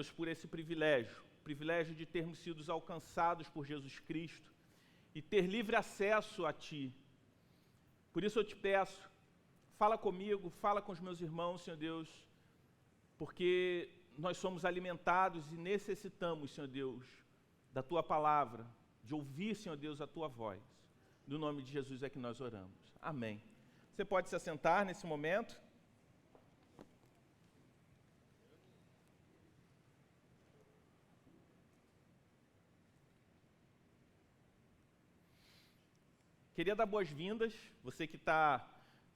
Deus, por esse privilégio de termos sido alcançados por Jesus Cristo e ter livre acesso a Ti. Por isso eu te peço, fala comigo, fala com os meus irmãos, Senhor Deus, porque nós somos alimentados e necessitamos, Senhor Deus, da Tua palavra, de ouvir, Senhor Deus, a Tua voz. No nome de Jesus é que nós oramos. Amém. Você pode se assentar nesse momento. Queria dar boas-vindas, você que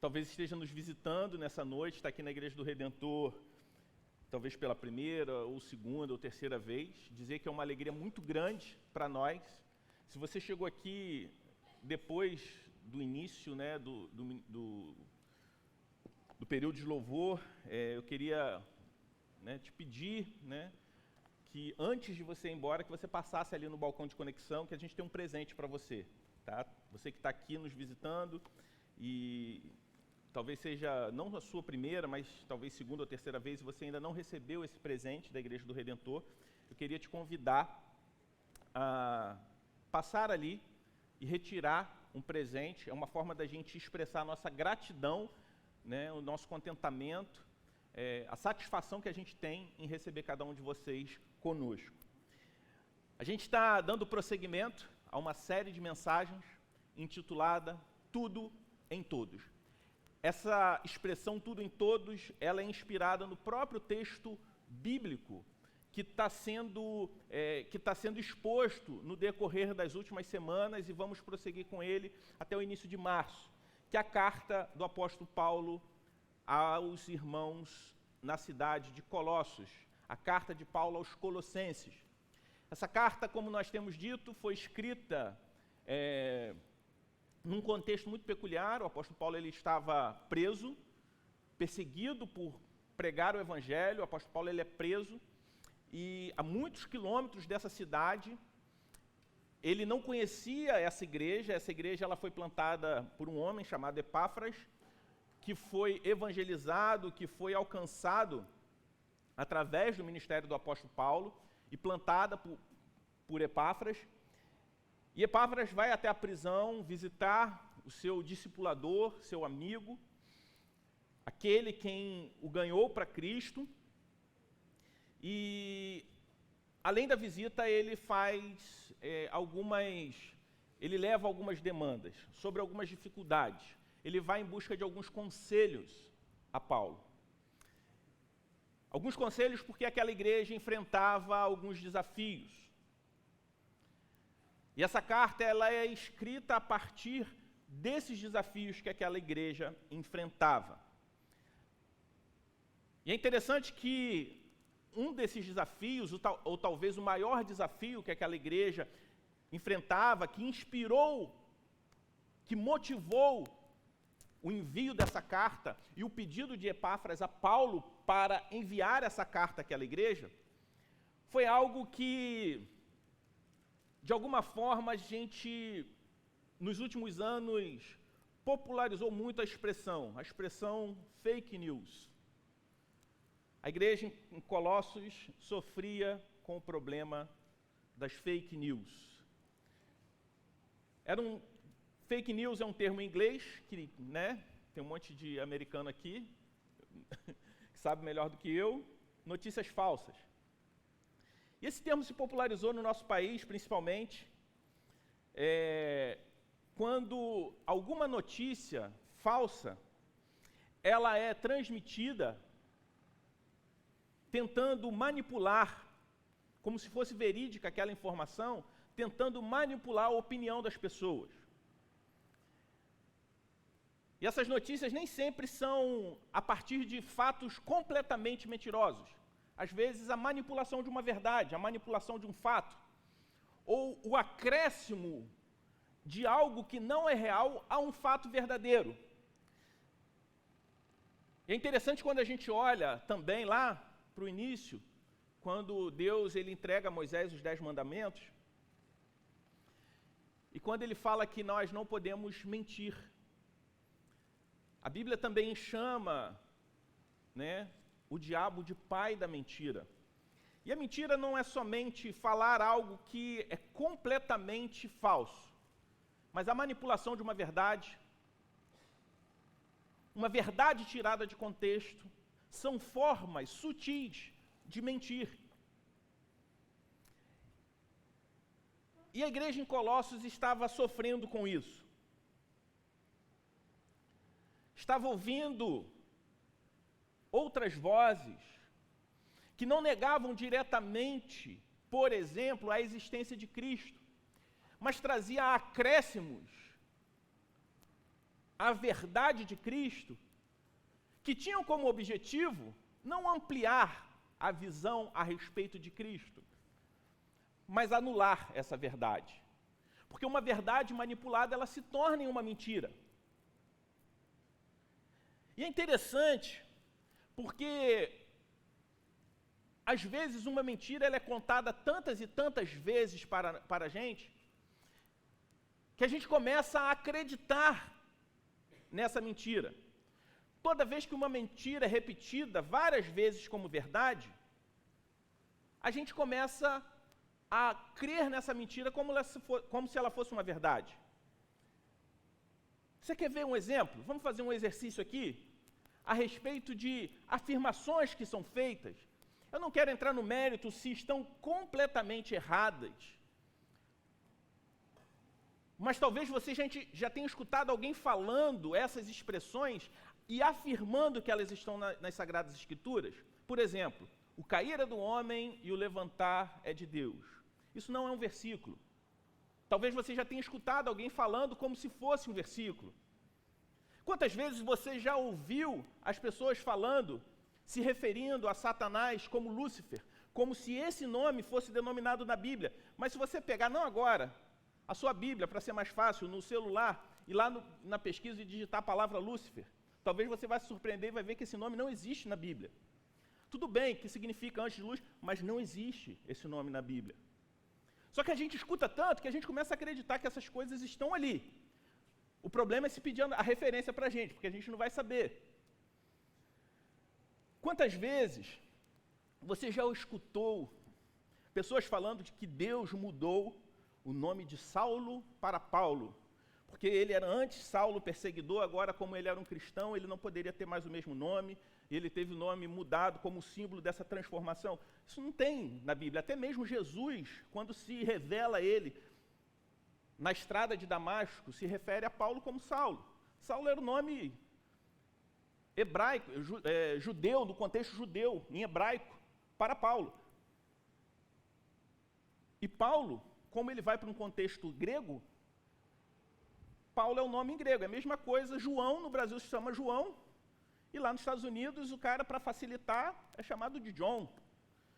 talvez esteja nos visitando nessa noite, está aqui na Igreja do Redentor, talvez pela primeira, ou segunda, ou terceira vez, dizer que é uma alegria muito grande para nós. Se você chegou aqui depois do início, né, do período de louvor, eu queria, né, te pedir, né, que antes de você ir embora, que você passasse ali no balcão de conexão, que a gente tem um presente para você. Tá? Você que está aqui nos visitando e talvez seja não a sua primeira, mas talvez segunda ou terceira vez, e você ainda não recebeu esse presente da Igreja do Redentor, eu queria te convidar a passar ali e retirar um presente. É uma forma da gente expressar a nossa gratidão, né, o nosso contentamento, a satisfação que a gente tem em receber cada um de vocês conosco. A gente está dando prosseguimento a uma série de mensagens intitulada Tudo em Todos. Essa expressão Tudo em Todos, ela é inspirada no próprio texto bíblico que está sendo exposto no decorrer das últimas semanas, e vamos prosseguir com ele até o início de março, que é a carta do apóstolo Paulo aos irmãos na cidade de Colossos, a carta de Paulo aos Colossenses. Essa carta, como nós temos dito, foi escrita num contexto muito peculiar. O apóstolo Paulo ele estava preso, perseguido por pregar o Evangelho. O apóstolo Paulo ele é preso e a muitos quilômetros dessa cidade. Ele não conhecia essa igreja. Essa igreja ela foi plantada por um homem chamado Epáfras, que foi evangelizado, que foi alcançado através do ministério do apóstolo Paulo e plantada por Epáfras. E Epáfras vai até a prisão visitar o seu discipulador, seu amigo, aquele quem o ganhou para Cristo. E, além da visita, ele ele leva algumas demandas sobre algumas dificuldades. Ele vai em busca de alguns conselhos a Paulo. Alguns conselhos porque aquela igreja enfrentava alguns desafios. E essa carta ela é escrita a partir desses desafios que aquela igreja enfrentava. E é interessante que um desses desafios, ou talvez o maior desafio que aquela igreja enfrentava, que inspirou, que motivou o envio dessa carta e o pedido de Epáfras a Paulo para enviar essa carta àquela igreja, foi algo que, de alguma forma, a gente, nos últimos anos, popularizou muito a expressão fake news. A igreja em Colossos sofria com o problema das fake news. Fake news é um termo em inglês, que, né, tem um monte de americano aqui, que sabe melhor do que eu, notícias falsas. E esse termo se popularizou no nosso país, principalmente, quando alguma notícia falsa, ela é transmitida tentando manipular, como se fosse verídica aquela informação, tentando manipular a opinião das pessoas. E essas notícias nem sempre são a partir de fatos completamente mentirosos. Às vezes, a manipulação de uma verdade, a manipulação de um fato, ou o acréscimo de algo que não é real a um fato verdadeiro. E é interessante quando a gente olha também lá para o início, quando Deus ele entrega a Moisés os 10 mandamentos, e quando ele fala que nós não podemos mentir. A Bíblia também chama, né, o diabo de pai da mentira. E a mentira não é somente falar algo que é completamente falso, mas a manipulação de uma verdade tirada de contexto, são formas sutis de mentir. E a igreja em Colossos estava sofrendo com isso. Estava ouvindo outras vozes que não negavam diretamente, por exemplo, a existência de Cristo, mas trazia acréscimos à verdade de Cristo, que tinham como objetivo não ampliar a visão a respeito de Cristo, mas anular essa verdade. Porque uma verdade manipulada, ela se torna em uma mentira. E é interessante, porque às vezes uma mentira ela é contada tantas e tantas vezes para a gente, que a gente começa a acreditar nessa mentira. Toda vez que uma mentira é repetida várias vezes como verdade, a gente começa a crer nessa mentira como se ela fosse uma verdade. Você quer ver um exemplo? Vamos fazer um exercício aqui a respeito de afirmações que são feitas. Eu não quero entrar no mérito se estão completamente erradas, mas talvez você já tenha escutado alguém falando essas expressões e afirmando que elas estão nas Sagradas Escrituras. Por exemplo, o cair é do homem e o levantar é de Deus. Isso não é um versículo. Talvez você já tenha escutado alguém falando como se fosse um versículo. Quantas vezes você já ouviu as pessoas falando, se referindo a Satanás como Lúcifer, como se esse nome fosse denominado na Bíblia? Mas se você pegar, não agora, a sua Bíblia, para ser mais fácil, no celular, e lá na pesquisa e digitar a palavra Lúcifer, talvez você vai se surpreender e vai ver que esse nome não existe na Bíblia. Tudo bem que significa antes de luz, mas não existe esse nome na Bíblia. Só que a gente escuta tanto que a gente começa a acreditar que essas coisas estão ali. O problema é se pedir a referência para a gente, porque a gente não vai saber. Quantas vezes você já escutou pessoas falando de que Deus mudou o nome de Saulo para Paulo, porque ele era antes Saulo perseguidor, agora como ele era um cristão, ele não poderia ter mais o mesmo nome, e ele teve o nome mudado como símbolo dessa transformação. Isso não tem na Bíblia. Até mesmo Jesus, quando se revela a ele na estrada de Damasco, se refere a Paulo como Saulo. Saulo era o nome hebraico, judeu, no contexto judeu, em hebraico, para Paulo. E Paulo, como ele vai para um contexto grego, Paulo é o nome em grego. É a mesma coisa, João, no Brasil se chama João, e lá nos Estados Unidos, o cara, para facilitar, é chamado de John.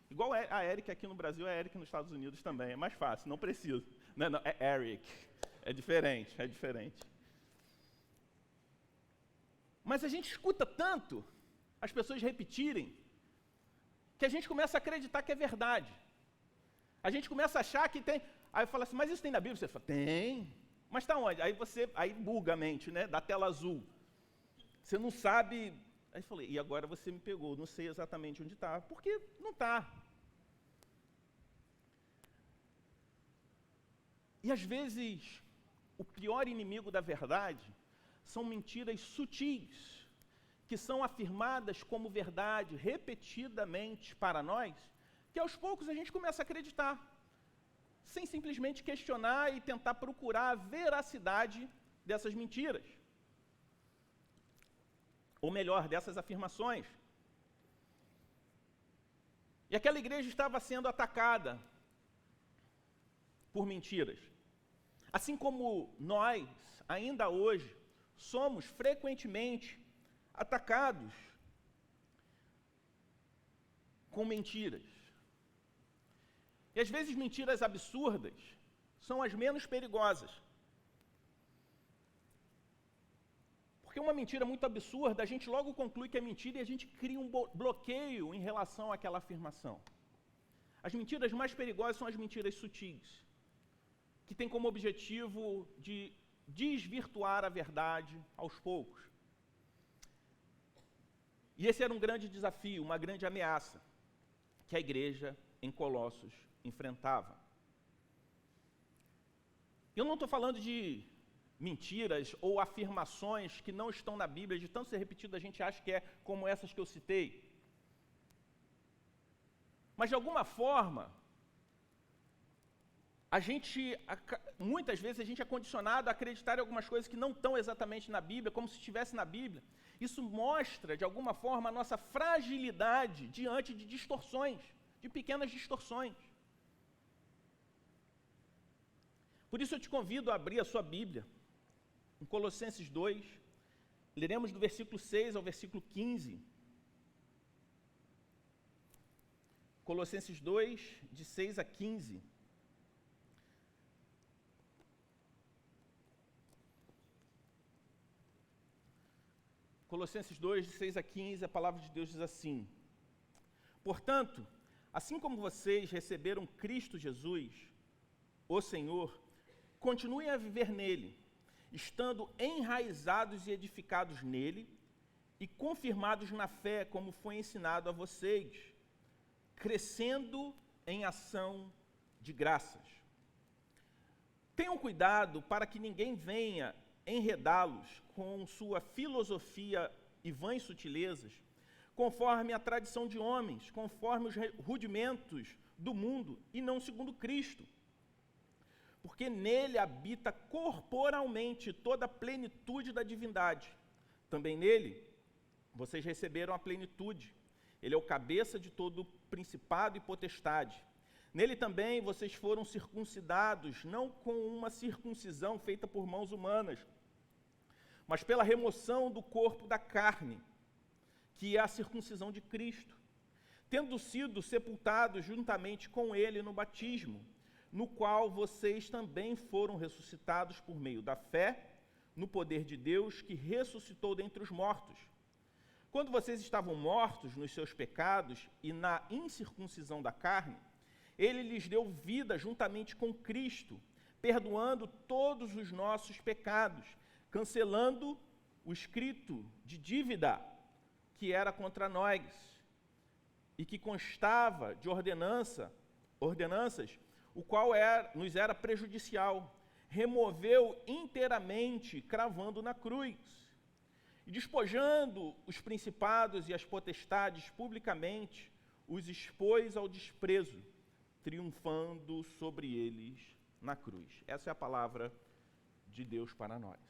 Igual a Eric aqui no Brasil, é Eric nos Estados Unidos também, é mais fácil, não precisa. Não, é Eric, é diferente. Mas a gente escuta tanto as pessoas repetirem, que a gente começa a acreditar que é verdade. A gente começa a achar que tem... Aí fala assim, mas isso tem na Bíblia? Você fala, tem. Mas está onde? Aí buga a mente, né? Da tela azul. Você não sabe... Aí eu falei, e agora você me pegou, não sei exatamente onde está. Porque não está. E às vezes, o pior inimigo da verdade são mentiras sutis, que são afirmadas como verdade repetidamente para nós, que aos poucos a gente começa a acreditar, sem simplesmente questionar e tentar procurar a veracidade dessas mentiras. Ou melhor, dessas afirmações. E aquela igreja estava sendo atacada por mentiras. Assim como nós, ainda hoje, somos frequentemente atacados com mentiras. E às vezes mentiras absurdas são as menos perigosas. Porque uma mentira muito absurda, a gente logo conclui que é mentira e a gente cria um bloqueio em relação àquela afirmação. As mentiras mais perigosas são as mentiras sutis, que têm como objetivo de desvirtuar a verdade aos poucos. E esse era um grande desafio, uma grande ameaça que a igreja em Colossos enfrentava. Eu não estou falando de mentiras ou afirmações que não estão na Bíblia, de tanto ser repetido a gente acha que é como essas que eu citei. Mas de alguma forma, muitas vezes a gente é condicionado a acreditar em algumas coisas que não estão exatamente na Bíblia, como se estivesse na Bíblia. Isso mostra, de alguma forma, a nossa fragilidade diante de distorções, de pequenas distorções. Por isso eu te convido a abrir a sua Bíblia, em Colossenses 2, leremos do versículo 6 ao versículo 15. Colossenses 2, de 6 a 15. Colossenses 2, de 6 a 15, a palavra de Deus diz assim: Portanto, assim como vocês receberam Cristo Jesus, o Senhor, continuem a viver nele, estando enraizados e edificados nele e confirmados na fé, como foi ensinado a vocês, crescendo em ação de graças. Tenham cuidado para que ninguém venha enredá-los com sua filosofia e vãs sutilezas, conforme a tradição de homens, conforme os rudimentos do mundo e não segundo Cristo. Porque nele habita corporalmente toda a plenitude da divindade. Também nele vocês receberam a plenitude. Ele é o cabeça de todo principado e potestade. Nele também vocês foram circuncidados, não com uma circuncisão feita por mãos humanas, mas pela remoção do corpo da carne, que é a circuncisão de Cristo, tendo sido sepultados juntamente com ele no batismo, no qual vocês também foram ressuscitados por meio da fé, no poder de Deus que ressuscitou dentre os mortos. Quando vocês estavam mortos nos seus pecados e na incircuncisão da carne, ele lhes deu vida juntamente com Cristo, perdoando todos os nossos pecados, cancelando o escrito de dívida que era contra nós e que constava de ordenanças, o qual nos era prejudicial, removeu inteiramente, cravando na cruz, e despojando os principados e as potestades publicamente, os expôs ao desprezo, triunfando sobre eles na cruz. Essa é a palavra de Deus para nós.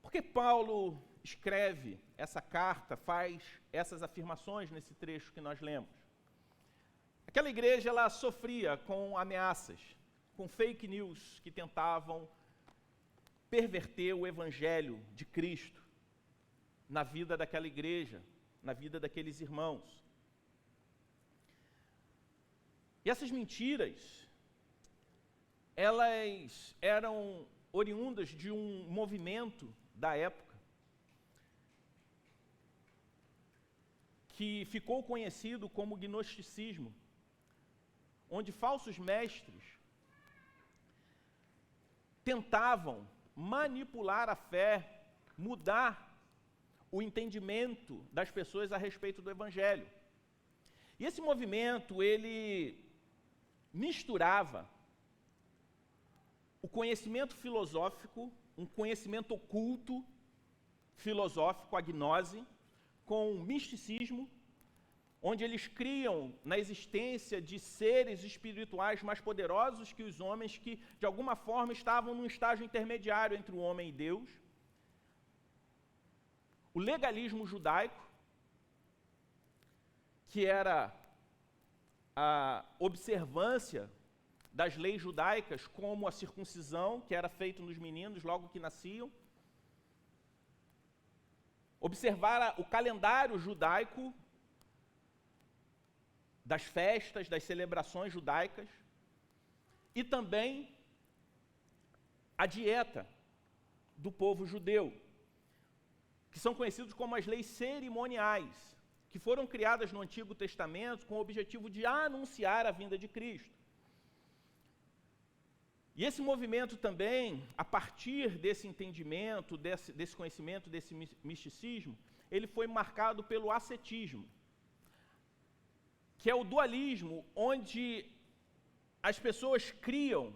Por que Paulo escreve essa carta, faz essas afirmações nesse trecho que nós lemos? Aquela igreja, ela sofria com ameaças, com fake news que tentavam perverter o evangelho de Cristo na vida daquela igreja, na vida daqueles irmãos. E essas mentiras, elas eram oriundas de um movimento da época que ficou conhecido como gnosticismo, onde falsos mestres tentavam manipular a fé, mudar o entendimento das pessoas a respeito do evangelho. E esse movimento, ele misturava o conhecimento filosófico, um conhecimento oculto filosófico, a gnose, com o misticismo, onde eles criam na existência de seres espirituais mais poderosos que os homens, que de alguma forma estavam num estágio intermediário entre o homem e Deus. O legalismo judaico, que era a observância das leis judaicas, como a circuncisão, que era feita nos meninos logo que nasciam. Observar o calendário judaico das festas, das celebrações judaicas, e também a dieta do povo judeu, que são conhecidos como as leis cerimoniais, que foram criadas no Antigo Testamento com o objetivo de anunciar a vinda de Cristo. E esse movimento também, a partir desse entendimento, desse conhecimento, desse misticismo, ele foi marcado pelo ascetismo. que é o dualismo, onde as pessoas criam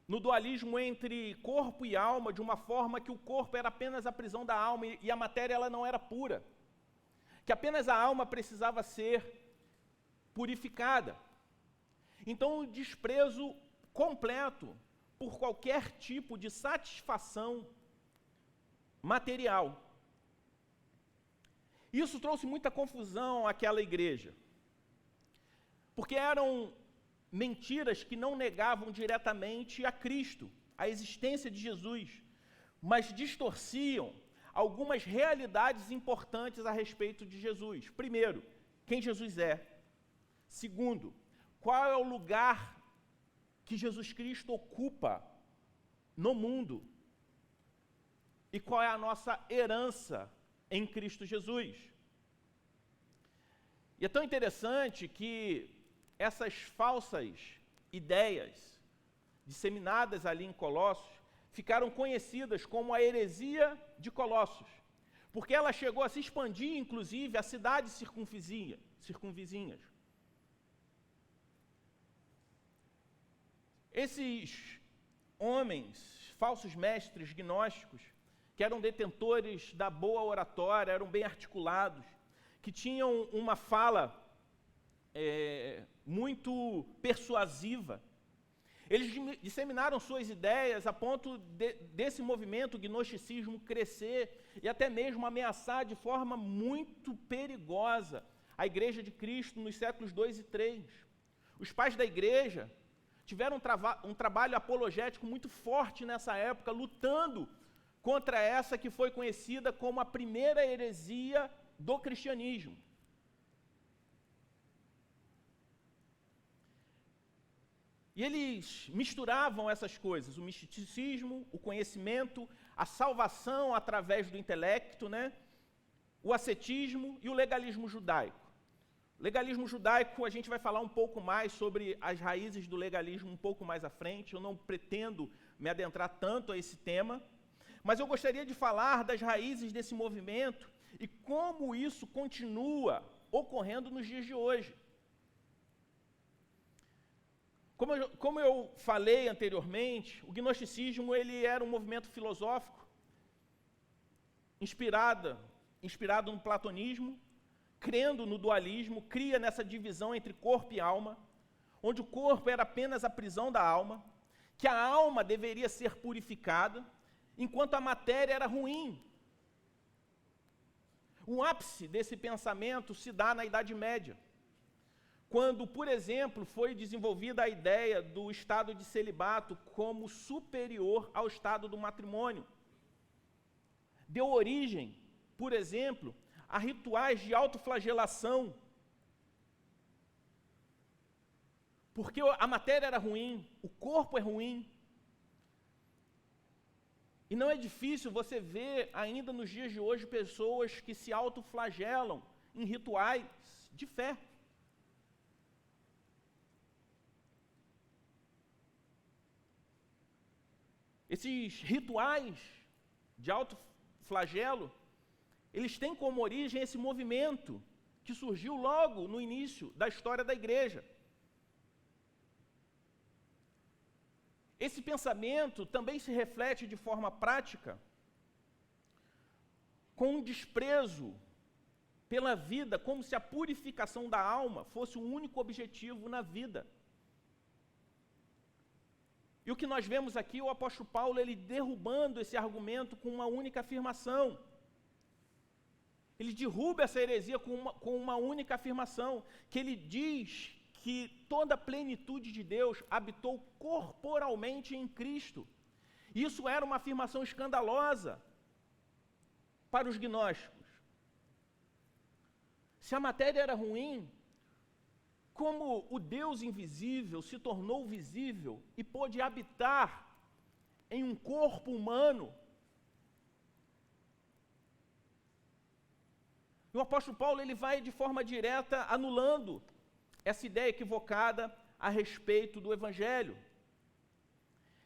no dualismo entre corpo e alma, de uma forma que o corpo era apenas a prisão da alma e a matéria ela não era pura. Que apenas a alma precisava ser purificada. Então, o desprezo completo por qualquer tipo de satisfação material. Isso trouxe muita confusão àquela igreja, porque eram mentiras que não negavam diretamente a Cristo, a existência de Jesus, mas distorciam algumas realidades importantes a respeito de Jesus. Primeiro, quem Jesus é. Segundo, qual é o lugar que Jesus Cristo ocupa no mundo e qual é a nossa herança em Cristo Jesus. E é tão interessante que essas falsas ideias disseminadas ali em Colossos ficaram conhecidas como a heresia de Colossos, porque ela chegou a se expandir, inclusive, a cidades circunvizinhas. Esses homens, falsos mestres gnósticos, que eram detentores da boa oratória, eram bem articulados, que tinham uma fala muito persuasiva. Eles disseminaram suas ideias a ponto desse movimento, o gnosticismo, crescer e até mesmo ameaçar de forma muito perigosa a Igreja de Cristo nos séculos 2 e 3. Os pais da Igreja tiveram um trabalho apologético muito forte nessa época, lutando contra essa que foi conhecida como a primeira heresia do cristianismo. E eles misturavam essas coisas, o misticismo, o conhecimento, a salvação através do intelecto, né? O ascetismo e o legalismo judaico. O legalismo judaico, a gente vai falar um pouco mais sobre as raízes do legalismo um pouco mais à frente. Eu não pretendo me adentrar tanto a esse tema, mas eu gostaria de falar das raízes desse movimento e como isso continua ocorrendo nos dias de hoje. Como eu falei anteriormente, o gnosticismo ele era um movimento filosófico inspirado no platonismo, crendo no dualismo, cria nessa divisão entre corpo e alma, onde o corpo era apenas a prisão da alma, que a alma deveria ser purificada, enquanto a matéria era ruim. O ápice desse pensamento se dá na Idade Média, quando, por exemplo, foi desenvolvida a ideia do estado de celibato como superior ao estado do matrimônio. Deu origem, por exemplo, a rituais de autoflagelação, porque a matéria era ruim, o corpo é ruim. E não é difícil você ver ainda nos dias de hoje pessoas que se autoflagelam em rituais de fé. Esses rituais de autoflagelo, eles têm como origem esse movimento que surgiu logo no início da história da igreja. Esse pensamento também se reflete de forma prática com um desprezo pela vida, como se a purificação da alma fosse o único objetivo na vida. E o que nós vemos aqui, o apóstolo Paulo, ele derrubando esse argumento com uma única afirmação. Ele derruba essa heresia com uma única afirmação, que ele diz que toda a plenitude de Deus habitou corporalmente em Cristo. Isso era uma afirmação escandalosa para os gnósticos. Se a matéria era ruim, como o Deus invisível se tornou visível e pôde habitar em um corpo humano? E o apóstolo Paulo ele vai de forma direta anulando essa ideia equivocada a respeito do Evangelho.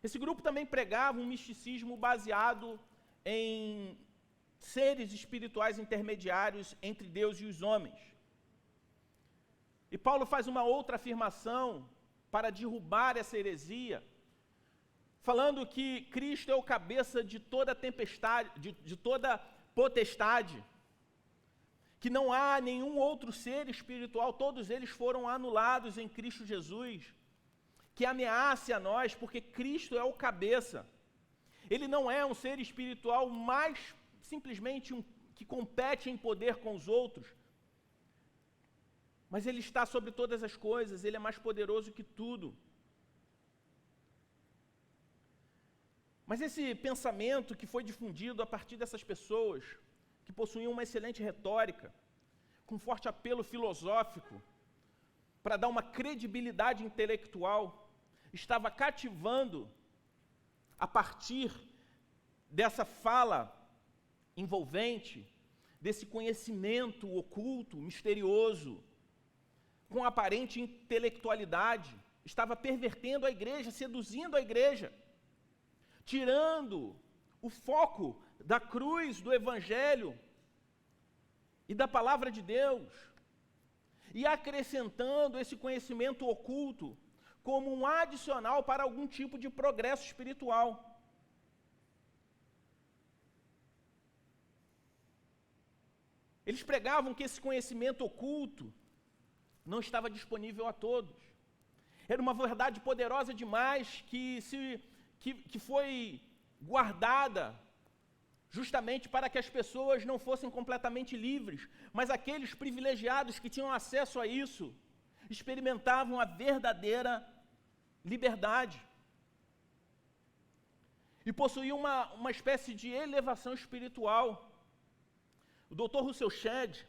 Esse grupo também pregava um misticismo baseado em seres espirituais intermediários entre Deus e os homens. Paulo faz uma outra afirmação para derrubar essa heresia, falando que Cristo é o cabeça de toda tempestade, de toda potestade, que não há nenhum outro ser espiritual, todos eles foram anulados em Cristo Jesus, que ameace a nós, porque Cristo é o cabeça. Ele não é um ser espiritual mais simplesmente que compete em poder com os outros, mas ele está sobre todas as coisas, ele é mais poderoso que tudo. Mas esse pensamento que foi difundido a partir dessas pessoas, que possuíam uma excelente retórica, com forte apelo filosófico, para dar uma credibilidade intelectual, estava cativando, a partir dessa fala envolvente, desse conhecimento oculto, misterioso, com aparente intelectualidade, estava pervertendo a igreja, seduzindo a igreja, tirando o foco da cruz, do Evangelho e da Palavra de Deus, e acrescentando esse conhecimento oculto como um adicional para algum tipo de progresso espiritual. Eles pregavam que esse conhecimento oculto não estava disponível a todos. Era uma verdade poderosa demais que foi guardada justamente para que as pessoas não fossem completamente livres, mas aqueles privilegiados que tinham acesso a isso experimentavam a verdadeira liberdade e possuíam uma espécie de elevação espiritual. O Dr. Russell Shedd,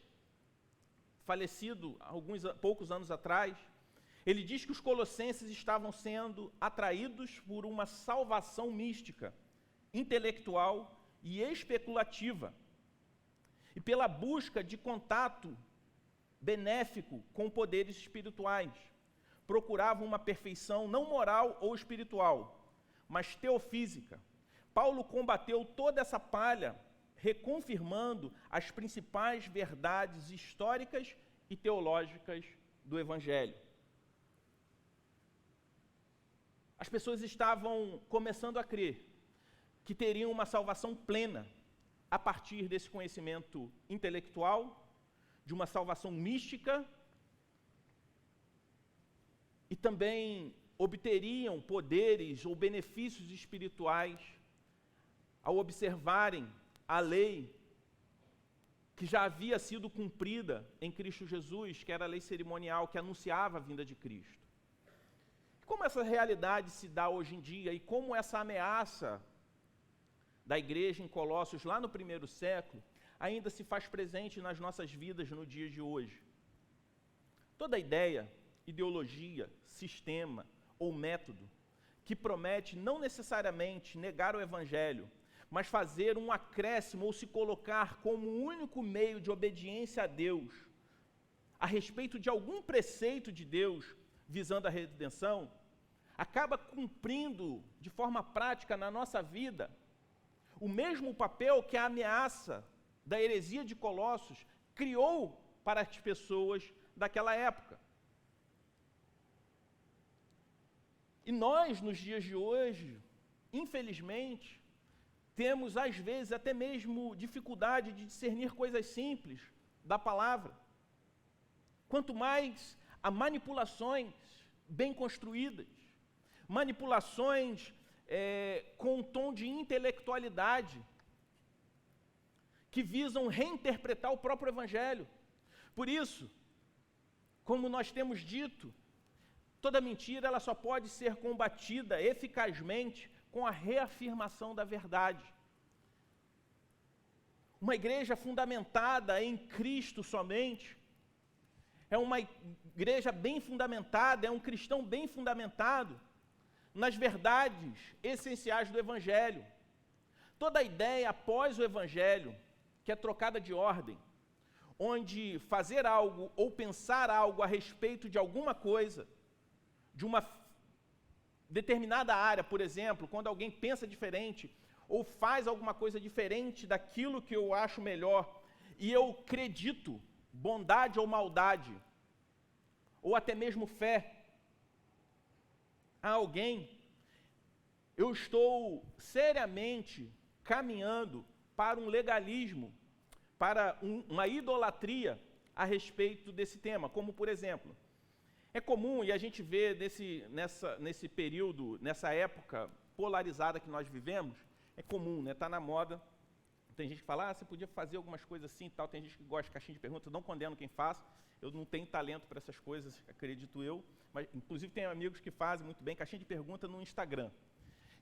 falecido há poucos anos atrás, ele diz que os colossenses estavam sendo atraídos por uma salvação mística, intelectual e especulativa, e pela busca de contato benéfico com poderes espirituais. Procuravam uma perfeição não moral ou espiritual, mas teofísica. Paulo combateu toda essa palha, reconfirmando as principais verdades históricas e teológicas do Evangelho. As pessoas estavam começando a crer que teriam uma salvação plena a partir desse conhecimento intelectual, de uma salvação mística, e também obteriam poderes ou benefícios espirituais ao observarem a lei que já havia sido cumprida em Cristo Jesus, que era a lei cerimonial que anunciava a vinda de Cristo. Como essa realidade se dá hoje em dia e como essa ameaça da igreja em Colossos, lá no primeiro século, ainda se faz presente nas nossas vidas no dia de hoje. Toda ideia, ideologia, sistema ou método que promete não necessariamente negar o Evangelho, mas fazer um acréscimo ou se colocar como o único meio de obediência a Deus, a respeito de algum preceito de Deus visando a redenção, acaba cumprindo de forma prática na nossa vida o mesmo papel que a ameaça da heresia de Colossos criou para as pessoas daquela época. E nós, nos dias de hoje, infelizmente, temos às vezes até mesmo dificuldade de discernir coisas simples da palavra. Quanto mais há manipulações bem construídas, manipulações com um tom de intelectualidade, que visam reinterpretar o próprio Evangelho. Por isso, como nós temos dito, toda mentira ela só pode ser combatida eficazmente com a reafirmação da verdade. Uma igreja fundamentada em Cristo somente, é uma igreja bem fundamentada, é um cristão bem fundamentado nas verdades essenciais do Evangelho. Toda ideia após o Evangelho, que é trocada de ordem, onde fazer algo ou pensar algo a respeito de alguma coisa, de uma determinada área, por exemplo, quando alguém pensa diferente ou faz alguma coisa diferente daquilo que eu acho melhor, e eu acredito bondade ou maldade, ou até mesmo fé a alguém, eu estou seriamente caminhando para um legalismo, para uma idolatria a respeito desse tema, como por exemplo, é comum, e a gente vê nesse período, nessa época polarizada que nós vivemos, é comum, né? Está na moda, tem gente que fala, você podia fazer algumas coisas assim e tal, tem gente que gosta de caixinha de perguntas, não condeno quem faça, eu não tenho talento para essas coisas, acredito eu, mas inclusive tenho amigos que fazem muito bem caixinha de pergunta no Instagram.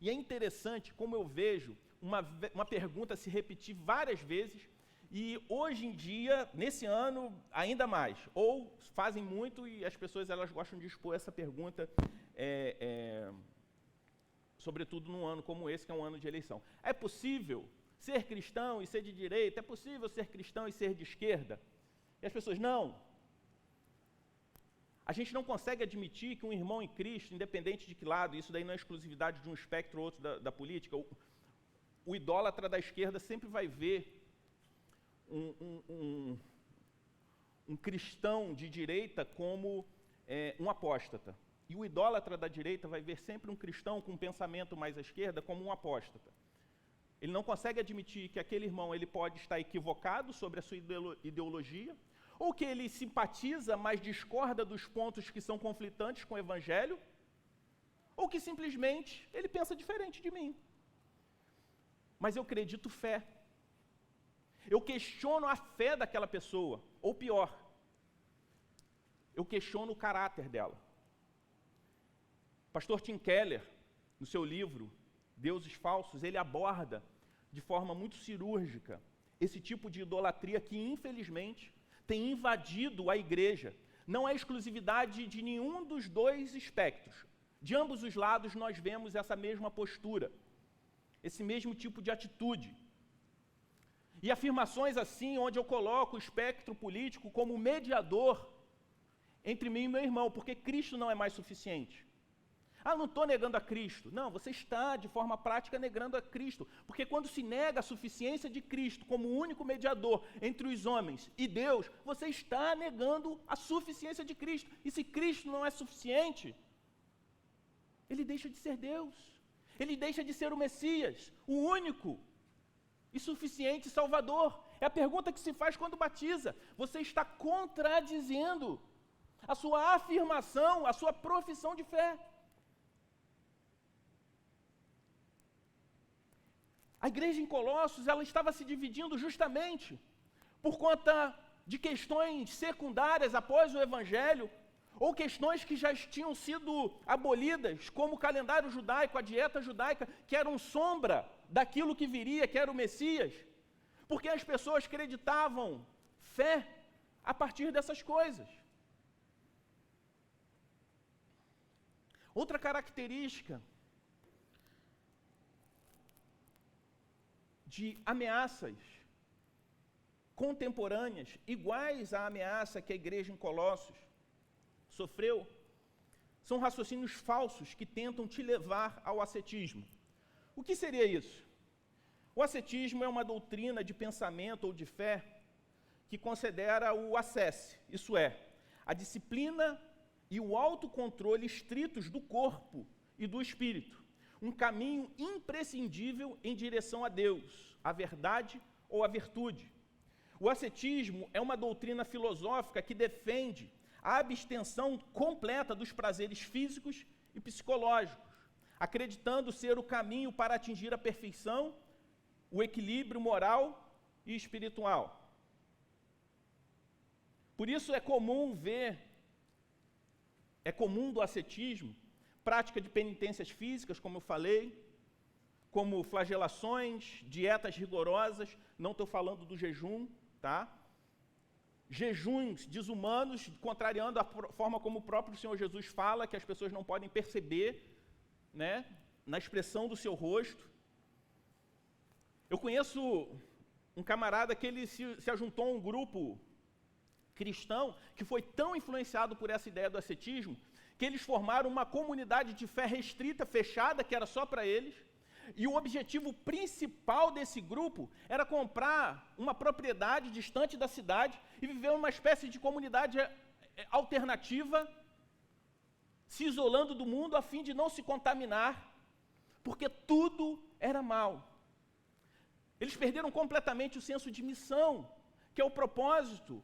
E é interessante como eu vejo uma pergunta se repetir várias vezes, e hoje em dia, nesse ano, ainda mais. Ou fazem muito e as pessoas elas gostam de expor essa pergunta, sobretudo num ano como esse, que é um ano de eleição. É possível ser cristão e ser de direita? É possível ser cristão e ser de esquerda? E as pessoas, não. A gente não consegue admitir que um irmão em Cristo, independente de que lado, isso daí não é exclusividade de um espectro ou outro da política, o idólatra da esquerda sempre vai ver um cristão de direita como um apóstata. E o idólatra da direita vai ver sempre um cristão com um pensamento mais à esquerda como um apóstata. Ele não consegue admitir que aquele irmão ele pode estar equivocado sobre a sua ideologia, ou que ele simpatiza, mas discorda dos pontos que são conflitantes com o Evangelho, ou que simplesmente ele pensa diferente de mim. Mas eu acredito fé. Eu questiono a fé daquela pessoa, ou pior, eu questiono o caráter dela. Pastor Tim Keller, no seu livro Deuses Falsos, ele aborda de forma muito cirúrgica esse tipo de idolatria que, infelizmente, tem invadido a igreja. Não é exclusividade de nenhum dos dois espectros. De ambos os lados nós vemos essa mesma postura, esse mesmo tipo de atitude. E afirmações assim, onde eu coloco o espectro político como mediador entre mim e meu irmão, porque Cristo não é mais suficiente. Não estou negando a Cristo. Não, você está, de forma prática, negando a Cristo. Porque quando se nega a suficiência de Cristo como o único mediador entre os homens e Deus, você está negando a suficiência de Cristo. E se Cristo não é suficiente, ele deixa de ser Deus. Ele deixa de ser o Messias, o único e suficiente Salvador. É a pergunta que se faz quando batiza. Você está contradizendo a sua afirmação, a sua profissão de fé. A igreja em Colossos, ela estava se dividindo justamente por conta de questões secundárias após o Evangelho, ou questões que já tinham sido abolidas, como o calendário judaico, a dieta judaica, que eram sombra daquilo que viria, que era o Messias, porque as pessoas acreditavam fé a partir dessas coisas. Outra característica de ameaças contemporâneas, iguais à ameaça que a igreja em Colossos sofreu, são raciocínios falsos que tentam te levar ao ascetismo. O que seria isso? O ascetismo é uma doutrina de pensamento ou de fé que considera o ascese, isso é, a disciplina e o autocontrole estritos do corpo e do espírito, um caminho imprescindível em direção a Deus, a verdade ou a virtude. O ascetismo é uma doutrina filosófica que defende a abstenção completa dos prazeres físicos e psicológicos, acreditando ser o caminho para atingir a perfeição, o equilíbrio moral e espiritual. Por isso é comum do ascetismo, prática de penitências físicas, como eu falei, como flagelações, dietas rigorosas, não estou falando do jejum, tá? Jejuns desumanos, contrariando a forma como o próprio Senhor Jesus fala, que as pessoas não podem perceber, né, na expressão do seu rosto. Eu conheço um camarada que ele se ajuntou a um grupo cristão que foi tão influenciado por essa ideia do ascetismo, que eles formaram uma comunidade de fé restrita, fechada, que era só para eles, e o objetivo principal desse grupo era comprar uma propriedade distante da cidade e viver uma espécie de comunidade alternativa se isolando do mundo a fim de não se contaminar, porque tudo era mal. Eles perderam completamente o senso de missão, que é o propósito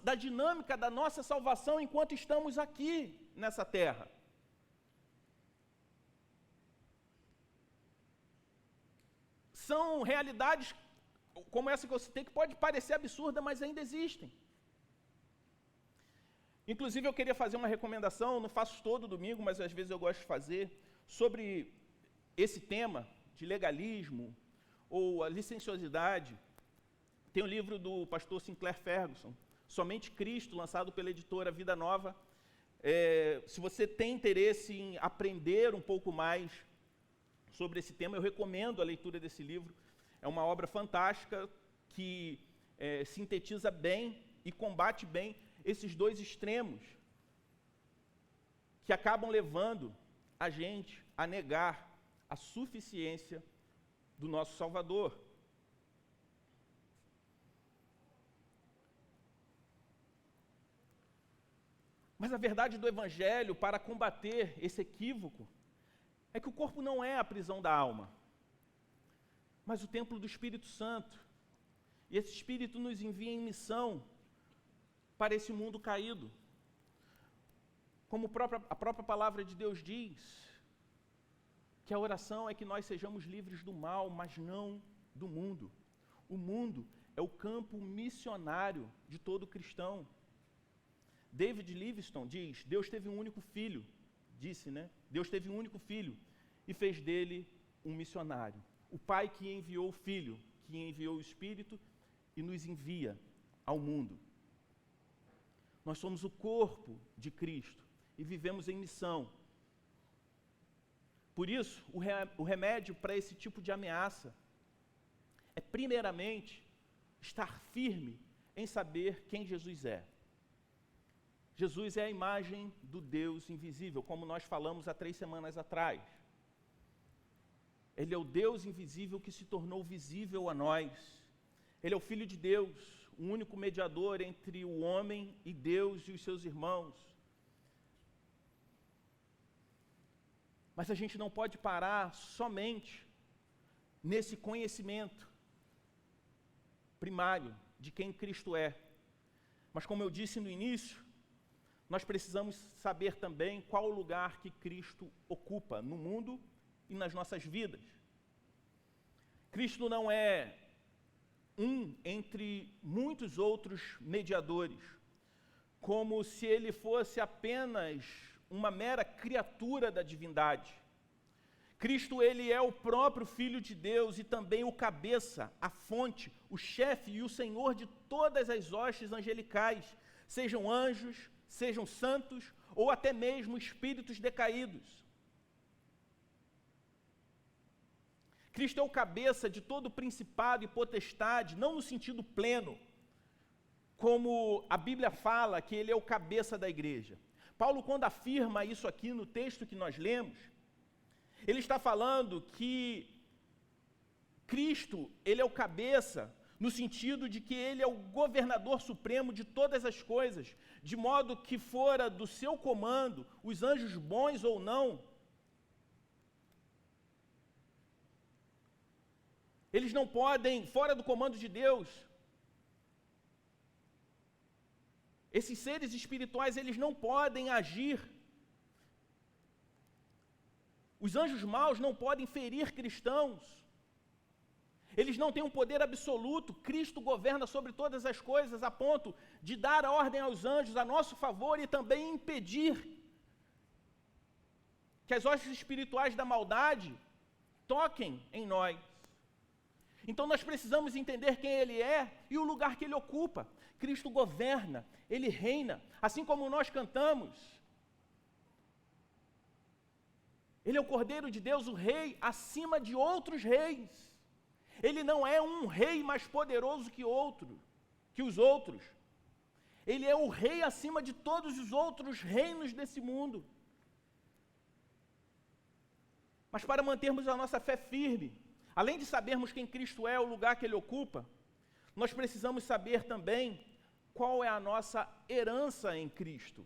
da dinâmica da nossa salvação enquanto estamos aqui nessa terra. São realidades como essa que eu citei, que pode parecer absurda, mas ainda existem. Inclusive, eu queria fazer uma recomendação, não faço todo domingo, mas às vezes eu gosto de fazer, sobre esse tema de legalismo ou a licenciosidade. Tem um livro do pastor Sinclair Ferguson, Somente Cristo, lançado pela editora Vida Nova. Se você tem interesse em aprender um pouco mais sobre esse tema, eu recomendo a leitura desse livro. É uma obra fantástica que sintetiza bem e combate bem esses dois extremos que acabam levando a gente a negar a suficiência do nosso Salvador. Mas a verdade do Evangelho, para combater esse equívoco, é que o corpo não é a prisão da alma, mas o templo do Espírito Santo. E esse Espírito nos envia em missão para esse mundo caído. Como a própria palavra de Deus diz, que a oração é que nós sejamos livres do mal, mas não do mundo. O mundo é o campo missionário de todo cristão. David Livingstone diz, Deus teve um único filho, Deus teve um único filho e fez dele um missionário. O Pai que enviou o Filho, que enviou o Espírito e nos envia ao mundo. Nós somos o corpo de Cristo e vivemos em missão. Por isso, o remédio para esse tipo de ameaça é, primeiramente, estar firme em saber quem Jesus é. Jesus é a imagem do Deus invisível, como nós falamos há 3 semanas atrás. Ele é o Deus invisível que se tornou visível a nós. Ele é o Filho de Deus, o único mediador entre o homem e Deus e os seus irmãos. Mas a gente não pode parar somente nesse conhecimento primário de quem Cristo é. Mas como eu disse no início, nós precisamos saber também qual o lugar que Cristo ocupa no mundo e nas nossas vidas. Cristo não é um entre muitos outros mediadores, como se ele fosse apenas uma mera criatura da divindade. Cristo, ele é o próprio Filho de Deus e também o cabeça, a fonte, o chefe e o Senhor de todas as hostes angelicais, sejam anjos, sejam santos ou até mesmo espíritos decaídos. Cristo é o cabeça de todo principado e potestade, não no sentido pleno, como a Bíblia fala que ele é o cabeça da igreja. Paulo, quando afirma isso aqui no texto que nós lemos, ele está falando que Cristo, ele é o cabeça, no sentido de que ele é o governador supremo de todas as coisas, de modo que fora do seu comando, os anjos bons ou não, eles não podem, fora do comando de Deus, esses seres espirituais, eles não podem agir. Os anjos maus não podem ferir cristãos. Eles não têm um poder absoluto. Cristo governa sobre todas as coisas a ponto de dar a ordem aos anjos a nosso favor e também impedir que as hostes espirituais da maldade toquem em nós. Então nós precisamos entender quem ele é e o lugar que ele ocupa. Cristo governa, ele reina, assim como nós cantamos. Ele é o Cordeiro de Deus, o rei acima de outros reis. Ele não é um rei mais poderoso que os outros. Ele é o rei acima de todos os outros reinos desse mundo. Mas para mantermos a nossa fé firme, além de sabermos quem Cristo é, o lugar que ele ocupa, nós precisamos saber também qual é a nossa herança em Cristo.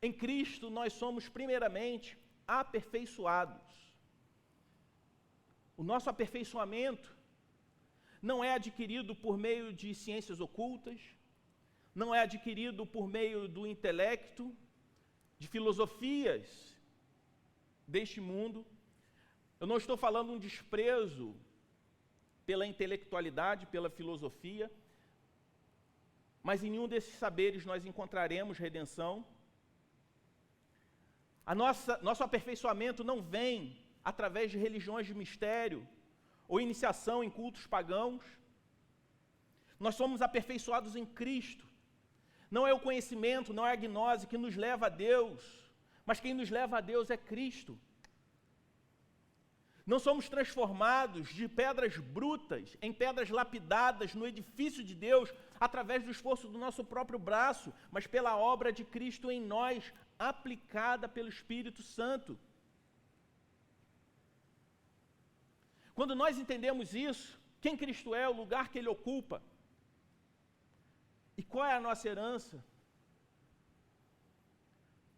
Em Cristo nós somos primeiramente aperfeiçoados. O nosso aperfeiçoamento não é adquirido por meio de ciências ocultas, não é adquirido por meio do intelecto, de filosofias deste mundo. Eu não estou falando um desprezo pela intelectualidade, pela filosofia, mas em nenhum desses saberes nós encontraremos redenção. Nosso aperfeiçoamento não vem através de religiões de mistério ou iniciação em cultos pagãos. Nós somos aperfeiçoados em Cristo. Não é o conhecimento, não é a gnose que nos leva a Deus, mas quem nos leva a Deus é Cristo. Não somos transformados de pedras brutas em pedras lapidadas no edifício de Deus através do esforço do nosso próprio braço, mas pela obra de Cristo em nós, aplicada pelo Espírito Santo. Quando nós entendemos isso, quem Cristo é, o lugar que Ele ocupa, e qual é a nossa herança,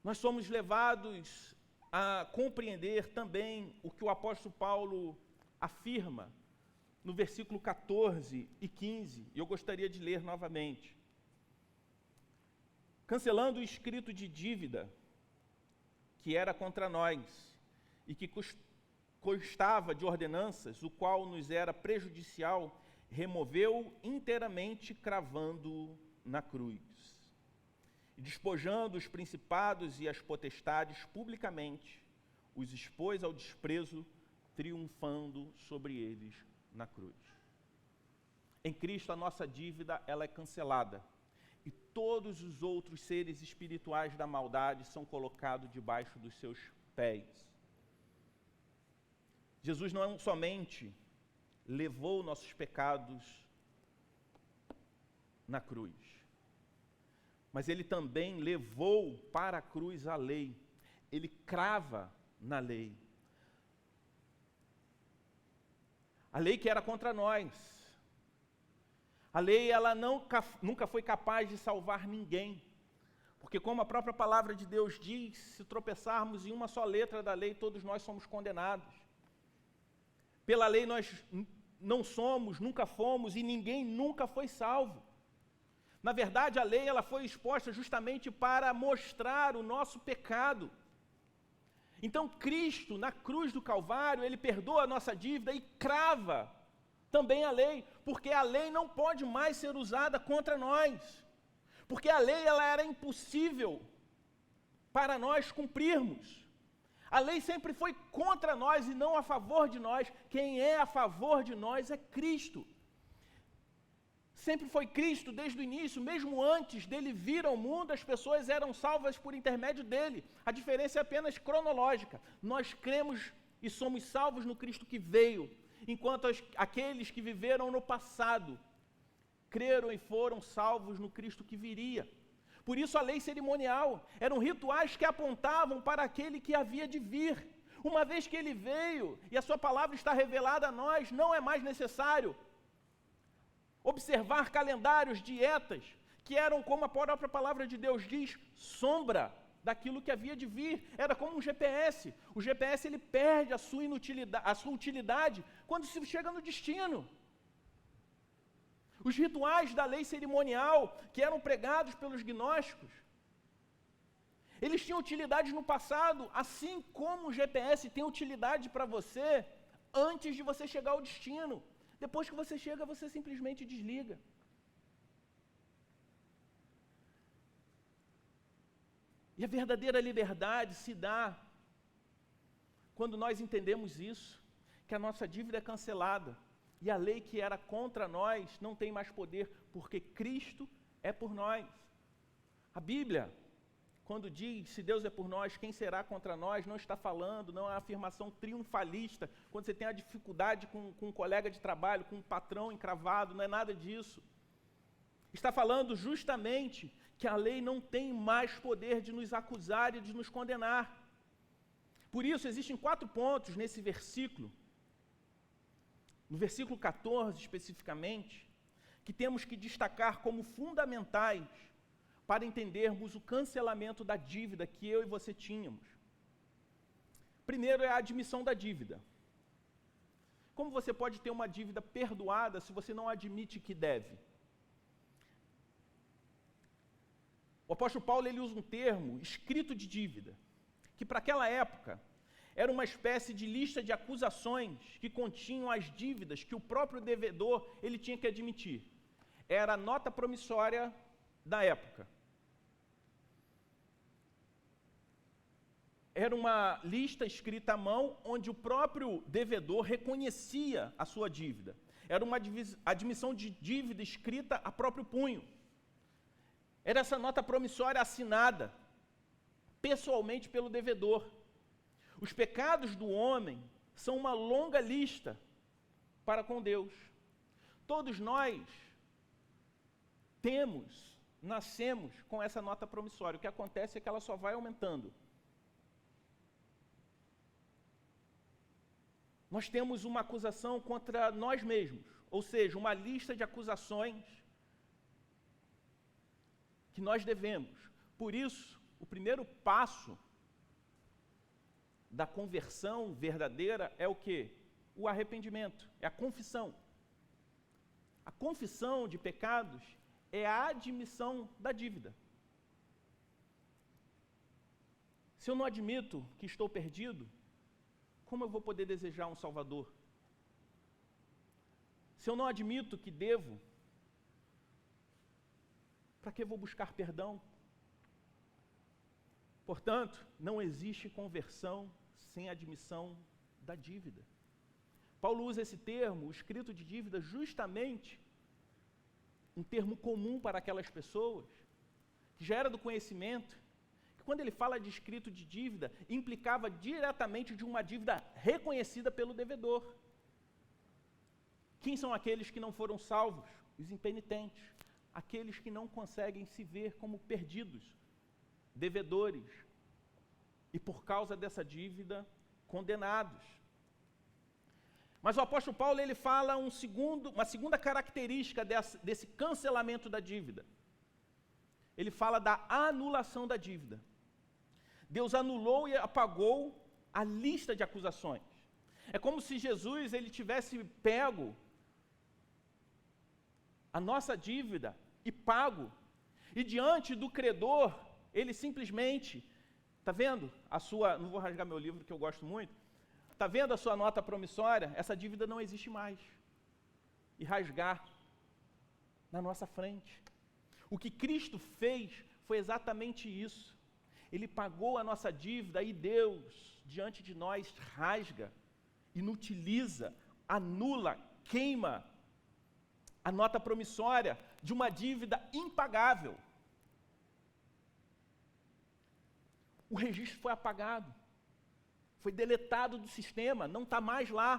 nós somos levados a compreender também o que o apóstolo Paulo afirma no versículo 14 e 15, e eu gostaria de ler novamente. Cancelando o escrito de dívida que era contra nós e que constava de ordenanças, o qual nos era prejudicial, removeu inteiramente, cravando na cruz. E despojando os principados e as potestades publicamente, os expôs ao desprezo, triunfando sobre eles na cruz. Em Cristo a nossa dívida ela é cancelada e todos os outros seres espirituais da maldade são colocados debaixo dos seus pés. Jesus não somente levou nossos pecados na cruz, mas Ele também levou para a cruz a lei. Ele crava na lei. A lei que era contra nós. A lei, ela nunca foi capaz de salvar ninguém. Porque como a própria palavra de Deus diz, se tropeçarmos em uma só letra da lei, todos nós somos condenados. Pela lei nós não somos, nunca fomos e ninguém nunca foi salvo. Na verdade, a lei ela foi exposta justamente para mostrar o nosso pecado. Então, Cristo, na cruz do Calvário, Ele perdoa a nossa dívida e crava também a lei, porque a lei não pode mais ser usada contra nós. Porque a lei ela era impossível para nós cumprirmos. A lei sempre foi contra nós e não a favor de nós. Quem é a favor de nós é Cristo. Sempre foi Cristo desde o início, mesmo antes dele vir ao mundo, as pessoas eram salvas por intermédio dele. A diferença é apenas cronológica. Nós cremos e somos salvos no Cristo que veio, enquanto aqueles que viveram no passado creram e foram salvos no Cristo que viria. Por isso a lei cerimonial eram rituais que apontavam para aquele que havia de vir. Uma vez que ele veio e a sua palavra está revelada a nós, não é mais necessário observar calendários, dietas, que eram, como a própria palavra de Deus diz, sombra daquilo que havia de vir. Era como um GPS. O GPS ele perde a sua utilidade quando se chega no destino. Os rituais da lei cerimonial, que eram pregados pelos gnósticos, eles tinham utilidade no passado, assim como o GPS tem utilidade para você antes de você chegar ao destino. Depois que você chega, você simplesmente desliga. E a verdadeira liberdade se dá quando nós entendemos isso, que a nossa dívida é cancelada e a lei que era contra nós não tem mais poder, porque Cristo é por nós. A Bíblia, quando diz, se Deus é por nós, quem será contra nós, não está falando, não é uma afirmação triunfalista, quando você tem a dificuldade com um colega de trabalho, com um patrão encravado, não é nada disso. Está falando justamente que a lei não tem mais poder de nos acusar e de nos condenar. Por isso, existem 4 pontos nesse versículo, no versículo 14 especificamente, que temos que destacar como fundamentais para entendermos o cancelamento da dívida que eu e você tínhamos. Primeiro é a admissão da dívida. Como você pode ter uma dívida perdoada se você não admite que deve? O apóstolo Paulo ele usa um termo, escrito de dívida, que para aquela época era uma espécie de lista de acusações que continham as dívidas que o próprio devedor ele tinha que admitir. Era a nota promissória da época. Era uma lista escrita à mão, onde o próprio devedor reconhecia a sua dívida. Era uma admissão de dívida escrita a próprio punho. Era essa nota promissória assinada pessoalmente pelo devedor. Os pecados do homem são uma longa lista para com Deus. Todos nós nascemos com essa nota promissória. O que acontece é que ela só vai aumentando. Nós temos uma acusação contra nós mesmos, ou seja, uma lista de acusações que nós devemos. Por isso, o primeiro passo da conversão verdadeira é o quê? O arrependimento, é a confissão. A confissão de pecados é a admissão da dívida. Se eu não admito que estou perdido, como eu vou poder desejar um Salvador? Se eu não admito que devo, para que vou buscar perdão? Portanto, não existe conversão sem admissão da dívida. Paulo usa esse termo, o escrito de dívida, justamente um termo comum para aquelas pessoas, que já era do conhecimento, que quando ele fala de escrito de dívida, implicava diretamente de uma dívida reconhecida pelo devedor. Quem são aqueles que não foram salvos? Os impenitentes, aqueles que não conseguem se ver como perdidos, devedores, e por causa dessa dívida, condenados. Mas o apóstolo Paulo ele fala uma segunda característica desse cancelamento da dívida. Ele fala da anulação da dívida. Deus anulou e apagou a lista de acusações. É como se Jesus ele tivesse pego a nossa dívida e pago. E diante do credor, ele simplesmente, está vendo a sua, não vou rasgar meu livro que eu gosto muito, está vendo a sua nota promissória? Essa dívida não existe mais. E rasgar na nossa frente. O que Cristo fez foi exatamente isso. Ele pagou a nossa dívida e Deus, diante de nós, rasga, inutiliza, anula, queima a nota promissória de uma dívida impagável. O registro foi apagado, foi deletado do sistema, não está mais lá,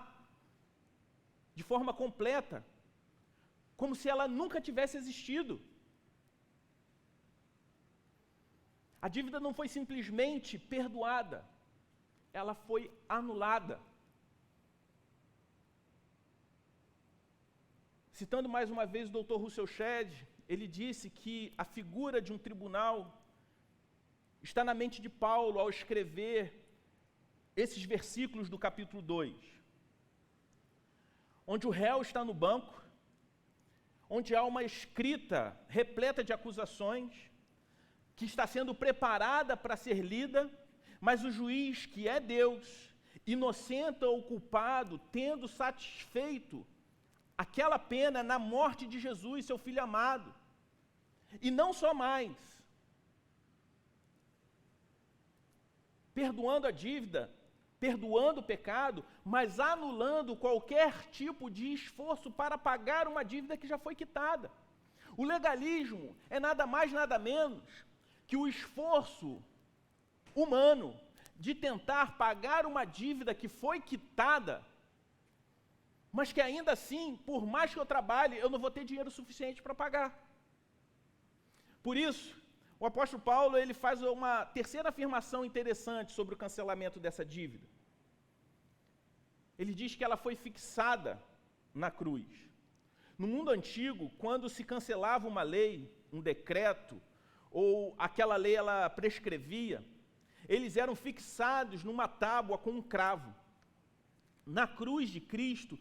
de forma completa, como se ela nunca tivesse existido. A dívida não foi simplesmente perdoada, ela foi anulada. Citando mais uma vez o Dr. Russell Shedd, ele disse que a figura de um tribunal está na mente de Paulo ao escrever esses versículos do capítulo 2, onde o réu está no banco, onde há uma escrita repleta de acusações, que está sendo preparada para ser lida, mas o juiz, que é Deus, inocenta ou culpado, tendo satisfeito aquela pena na morte de Jesus, seu Filho amado. E não só mais, perdoando a dívida, perdoando o pecado, mas anulando qualquer tipo de esforço para pagar uma dívida que já foi quitada. O legalismo é nada mais, nada menos que o esforço humano de tentar pagar uma dívida que foi quitada, mas que ainda assim, por mais que eu trabalhe, eu não vou ter dinheiro suficiente para pagar. Por isso, o apóstolo Paulo ele faz uma terceira afirmação interessante sobre o cancelamento dessa dívida. Ele diz que ela foi fixada na cruz. No mundo antigo, quando se cancelava uma lei, um decreto, ou aquela lei ela prescrevia, eles eram fixados numa tábua com um cravo. Na cruz de Cristo,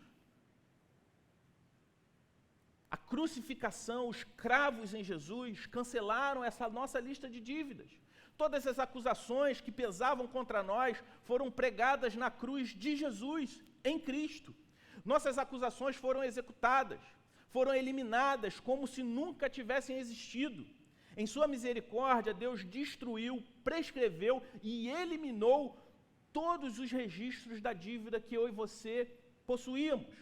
a crucificação, os cravos em Jesus cancelaram essa nossa lista de dívidas. Todas as acusações que pesavam contra nós foram pregadas na cruz de Jesus, em Cristo. Nossas acusações foram executadas, foram eliminadas como se nunca tivessem existido. Em sua misericórdia, Deus destruiu, prescreveu e eliminou todos os registros da dívida que eu e você possuíamos.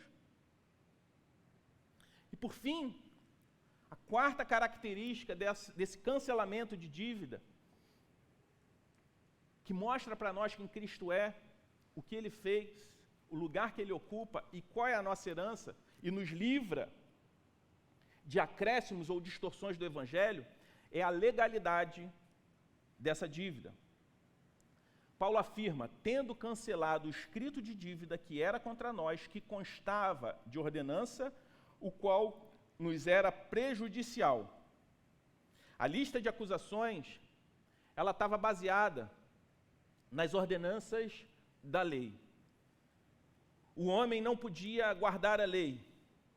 E por fim, a quarta característica desse cancelamento de dívida, que mostra para nós quem Cristo é, o que Ele fez, o lugar que Ele ocupa e qual é a nossa herança, e nos livra de acréscimos ou distorções do Evangelho, é a legalidade dessa dívida. Paulo afirma, tendo cancelado o escrito de dívida que era contra nós, que constava de ordenança, o qual nos era prejudicial. A lista de acusações, ela estava baseada nas ordenanças da lei. O homem não podia guardar a lei,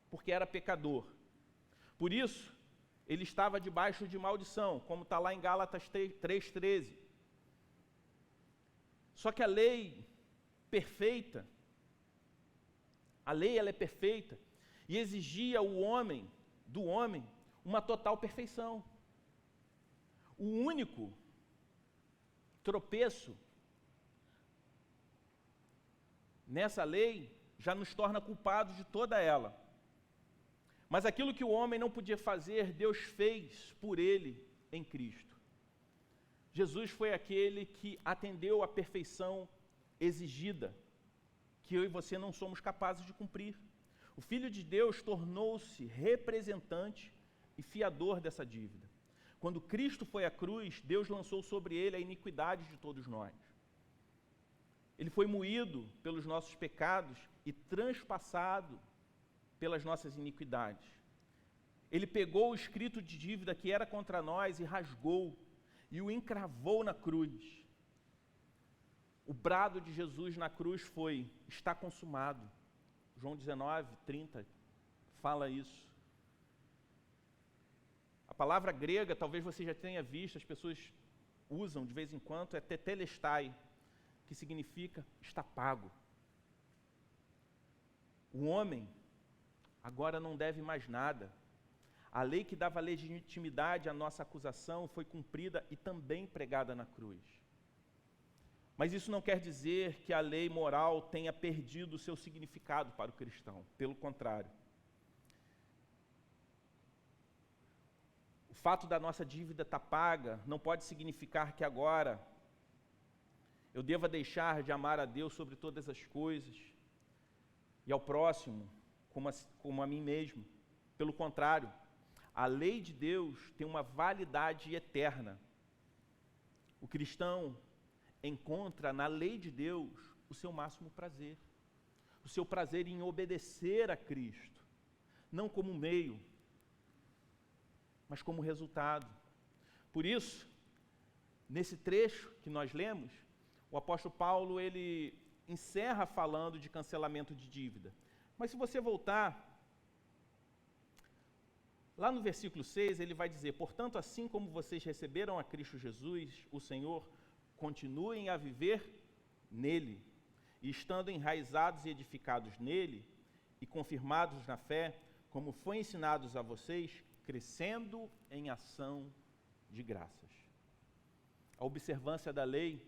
porque era pecador. Por isso, ele estava debaixo de maldição, como está lá em Gálatas 3,13. Só que a lei perfeita, a lei ela é perfeita, e exigia do homem, uma total perfeição. O único tropeço nessa lei já nos torna culpados de toda ela. Mas aquilo que o homem não podia fazer, Deus fez por ele em Cristo. Jesus foi aquele que atendeu à perfeição exigida, que eu e você não somos capazes de cumprir. O Filho de Deus tornou-se representante e fiador dessa dívida. Quando Cristo foi à cruz, Deus lançou sobre ele a iniquidade de todos nós. Ele foi moído pelos nossos pecados e transpassado pelas nossas iniquidades. Ele pegou o escrito de dívida que era contra nós e rasgou, e o encravou na cruz. O brado de Jesus na cruz foi, está consumado. João 19:30 fala isso. A palavra grega, talvez você já tenha visto, as pessoas usam de vez em quando, é tetelestai, que significa está pago. O homem agora não deve mais nada. A lei que dava legitimidade à nossa acusação foi cumprida e também pregada na cruz. Mas isso não quer dizer que a lei moral tenha perdido o seu significado para o cristão. Pelo contrário. O fato da nossa dívida estar paga não pode significar que agora eu deva deixar de amar a Deus sobre todas as coisas e ao próximo como a mim mesmo. Pelo contrário, a lei de Deus tem uma validade eterna. O cristão encontra na lei de Deus o seu máximo prazer. O seu prazer em obedecer a Cristo. Não como meio, mas como resultado. Por isso, nesse trecho que nós lemos, o apóstolo Paulo, ele encerra falando de cancelamento de dívida. Mas se você voltar, lá no versículo 6, ele vai dizer, portanto, assim como vocês receberam a Cristo Jesus, o Senhor, continuem a viver nele, e estando enraizados e edificados nele, e confirmados na fé, como foi ensinados a vocês, crescendo em ação de graças. A observância da lei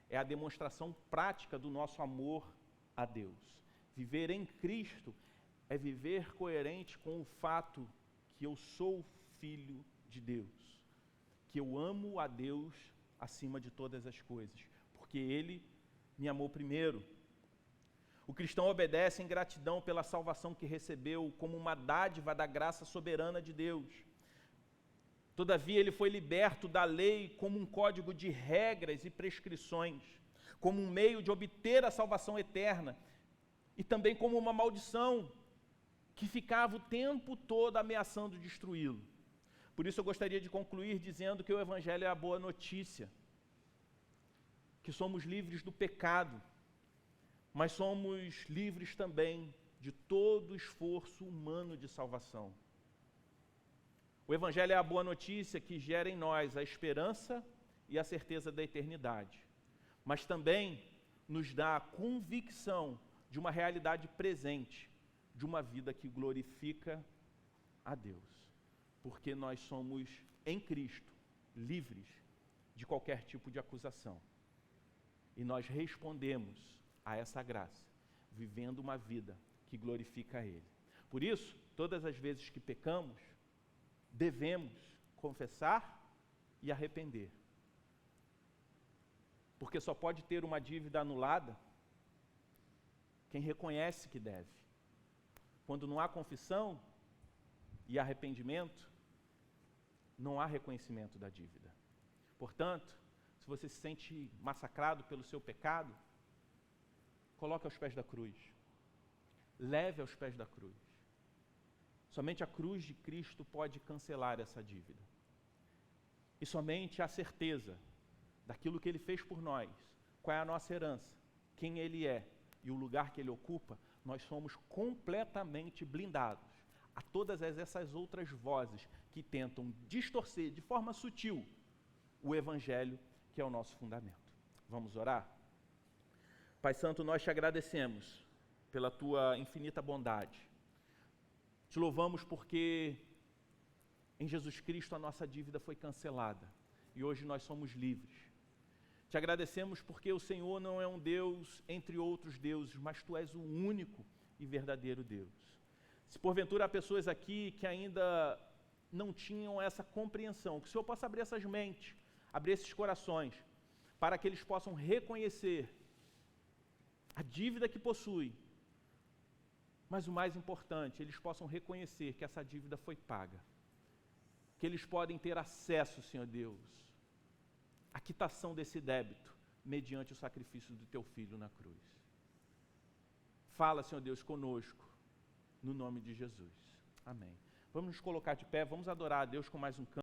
é a demonstração prática do nosso amor a Deus. Viver em Cristo é viver coerente com o fato que eu sou filho de Deus, que eu amo a Deus acima de todas as coisas, porque Ele me amou primeiro. O cristão obedece em gratidão pela salvação que recebeu como uma dádiva da graça soberana de Deus. Todavia, ele foi liberto da lei como um código de regras e prescrições, como um meio de obter a salvação eterna, e também como uma maldição que ficava o tempo todo ameaçando destruí-lo. Por isso eu gostaria de concluir dizendo que o Evangelho é a boa notícia, que somos livres do pecado, mas somos livres também de todo o esforço humano de salvação. O Evangelho é a boa notícia que gera em nós a esperança e a certeza da eternidade, mas também nos dá a convicção de uma realidade presente, de uma vida que glorifica a Deus, porque nós somos, em Cristo, livres de qualquer tipo de acusação. E nós respondemos a essa graça, vivendo uma vida que glorifica a Ele. Por isso, todas as vezes que pecamos, devemos confessar e arrepender. Porque só pode ter uma dívida anulada quem reconhece que deve. Quando não há confissão e arrependimento, não há reconhecimento da dívida. Portanto, se você se sente massacrado pelo seu pecado, coloque aos pés da cruz. Leve aos pés da cruz. Somente a cruz de Cristo pode cancelar essa dívida. E somente a certeza daquilo que Ele fez por nós, qual é a nossa herança, quem Ele é e o lugar que Ele ocupa, nós somos completamente blindados a todas essas outras vozes que tentam distorcer de forma sutil o Evangelho, que é o nosso fundamento. Vamos orar? Pai Santo, nós te agradecemos pela tua infinita bondade. Te louvamos porque em Jesus Cristo a nossa dívida foi cancelada e hoje nós somos livres. Te agradecemos porque o Senhor não é um Deus entre outros deuses, mas Tu és o único e verdadeiro Deus. Se porventura há pessoas aqui que ainda não tinham essa compreensão, que o Senhor possa abrir essas mentes, abrir esses corações, para que eles possam reconhecer a dívida que possuem, mas o mais importante, eles possam reconhecer que essa dívida foi paga, que eles podem ter acesso, Senhor Deus, à quitação desse débito, mediante o sacrifício do Teu Filho na cruz. Fala, Senhor Deus, conosco, no nome de Jesus. Amém. Vamos nos colocar de pé, vamos adorar a Deus com mais um canto.